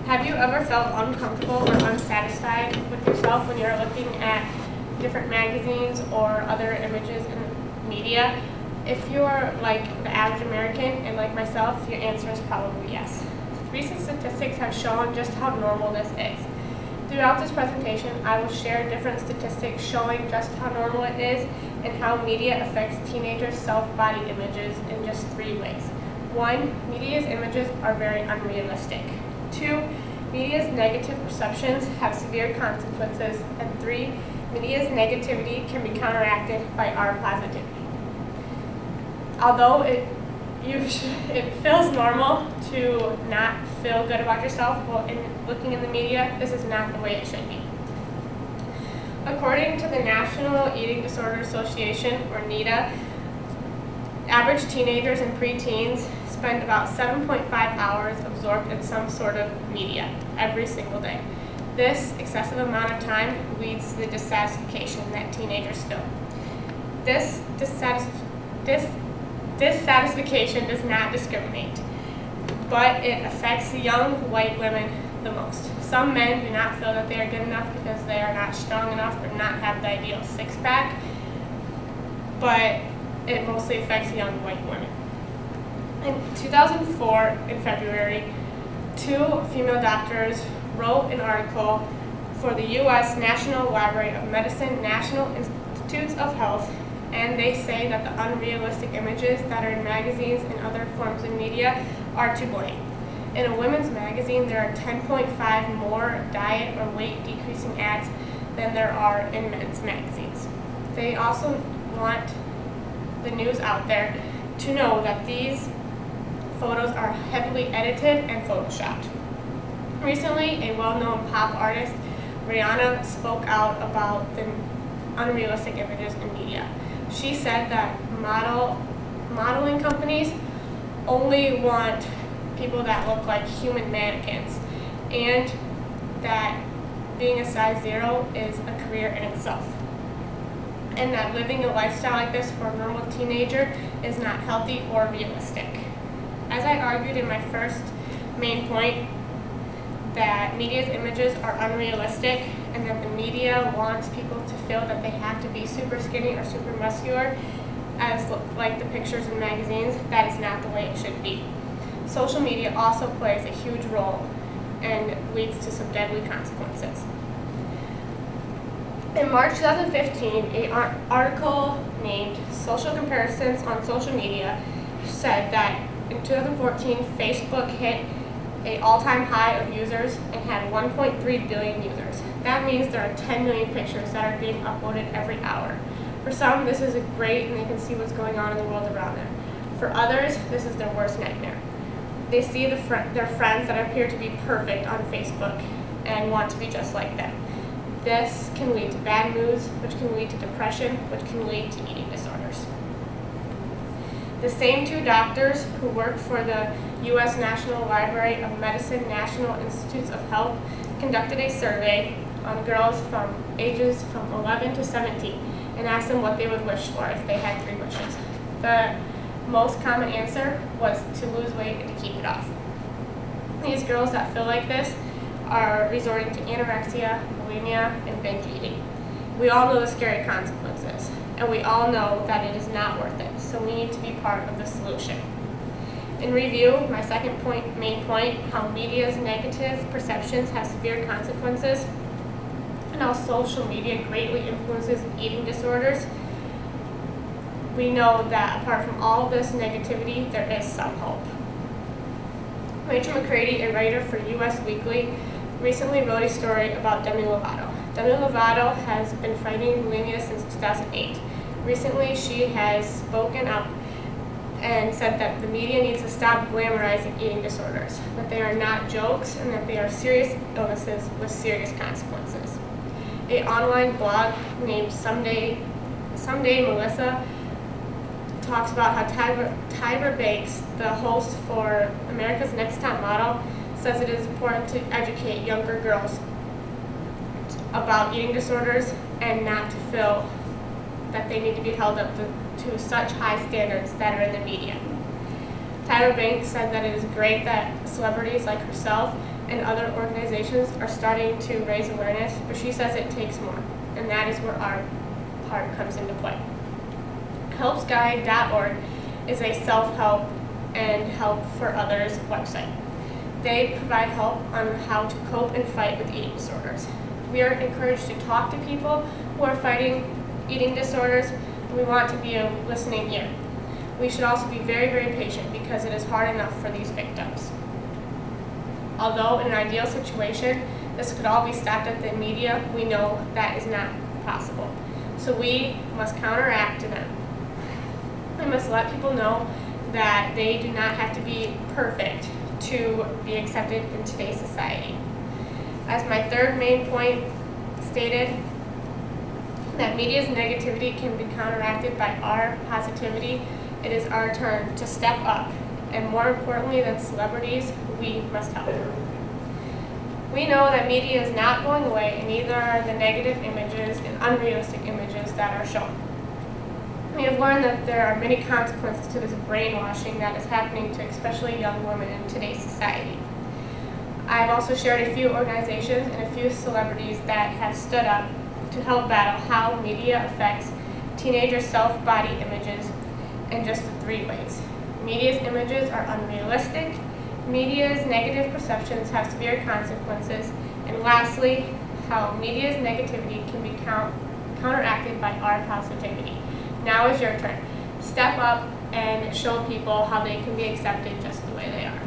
Have you ever felt uncomfortable or unsatisfied with yourself when you're looking at different magazines or other images in media? If you're like the average American and like myself, your answer is probably yes. Recent statistics have shown just how normal this is. Throughout this presentation, I will share different statistics showing just how normal it is and how media affects teenagers' self-body images in just 3 ways. 1, media's images are very unrealistic. 2, media's negative perceptions have severe consequences. And 3, media's negativity can be counteracted by our positivity. Although it feels normal to not feel good about yourself while looking in the media, this is not the way it should be. According to the National Eating Disorder Association, or NEDA, average teenagers and preteens spend about 7.5 hours absorbed in some sort of media every single day. This excessive amount of time leads to the dissatisfaction that teenagers feel. This dissatisfaction does not discriminate, but it affects young white women the most. Some men do not feel that they are good enough because they are not strong enough or not have the ideal six-pack, but it mostly affects young white women. In 2004, in February, 2 female doctors wrote an article for the U.S. National Library of Medicine National Institutes of Health, and they say that the unrealistic images that are in magazines and other forms of media are to blame. In a women's magazine, there are 10.5 more diet or weight decreasing ads than there are in men's magazines. They also want the news out there to know that these photos are heavily edited and photoshopped. Recently, a well-known pop artist, Rihanna, spoke out about the unrealistic images in media. She said that modeling companies only want people that look like human mannequins, and that being a size 0 is a career in itself, and that living a lifestyle like this for a normal teenager is not healthy or realistic. As I argued in my first main point, that media's images are unrealistic and that the media wants people to feel that they have to be super skinny or super muscular as like the pictures in magazines, that is not the way it should be. Social media also plays a huge role and leads to some deadly consequences. In March 2015, an article named Social Comparisons on Social Media said that in 2014, Facebook hit an all-time high of users and had 1.3 billion users. That means there are 10 million pictures that are being uploaded every hour. For some, this is great and they can see what's going on in the world around them. For others, this is their worst nightmare. They see their friends that appear to be perfect on Facebook and want to be just like them. This can lead to bad moods, which can lead to depression, which can lead to eating disorders. The same 2 doctors who work for the U.S. National Library of Medicine National Institutes of Health conducted a survey on girls from ages from 11 to 17 and asked them what they would wish for if they had 3 wishes. The most common answer was to lose weight and to keep it off. These girls that feel like this are resorting to anorexia, bulimia, and binge eating. We all know the scary consequences, and we all know that it is not worth it, so we need to be part of the solution. In review, my second main point, how media's negative perceptions have severe consequences, and how social media greatly influences eating disorders. We know that apart from all of this negativity, there is some hope. Rachel McCready, a writer for US Weekly, recently wrote a story about Demi Lovato. Demi Lovato has been fighting bulimia since 2008. Recently, she has spoken up and said that the media needs to stop glamorizing eating disorders, that they are not jokes and that they are serious illnesses with serious consequences. An online blog named Someday Melissa talks about how Tyra Banks, the host for America's Next Top Model, says it is important to educate younger girls about eating disorders and not to feel that they need to be held up to such high standards that are in the media. Tyra Banks said that it is great that celebrities like herself and other organizations are starting to raise awareness, but she says it takes more, and that is where our part comes into play. Helpsguide.org is a self-help and help for others website. They provide help on how to cope and fight with eating disorders. We are encouraged to talk to people who are fighting eating disorders, and we want to be a listening ear. We should also be very, very patient because it is hard enough for these victims. Although in an ideal situation, this could all be stopped at the media, we know that is not possible. So we must counteract to them. We must let people know that they do not have to be perfect to be accepted in today's society. As my third main point stated, that media's negativity can be counteracted by our positivity. It is our turn to step up, and more importantly than celebrities, we must help. We know that media is not going away, and neither are the negative images and unrealistic images that are shown. We have learned that there are many consequences to this brainwashing that is happening to especially young women in today's society. I've also shared a few organizations and a few celebrities that have stood up to help battle how media affects teenagers' self-body images in just the 3 ways. Media's images are unrealistic, media's negative perceptions have severe consequences, and lastly, how media's negativity can be counteracted by our positivity. Now is your turn. Step up and show people how they can be accepted just the way they are.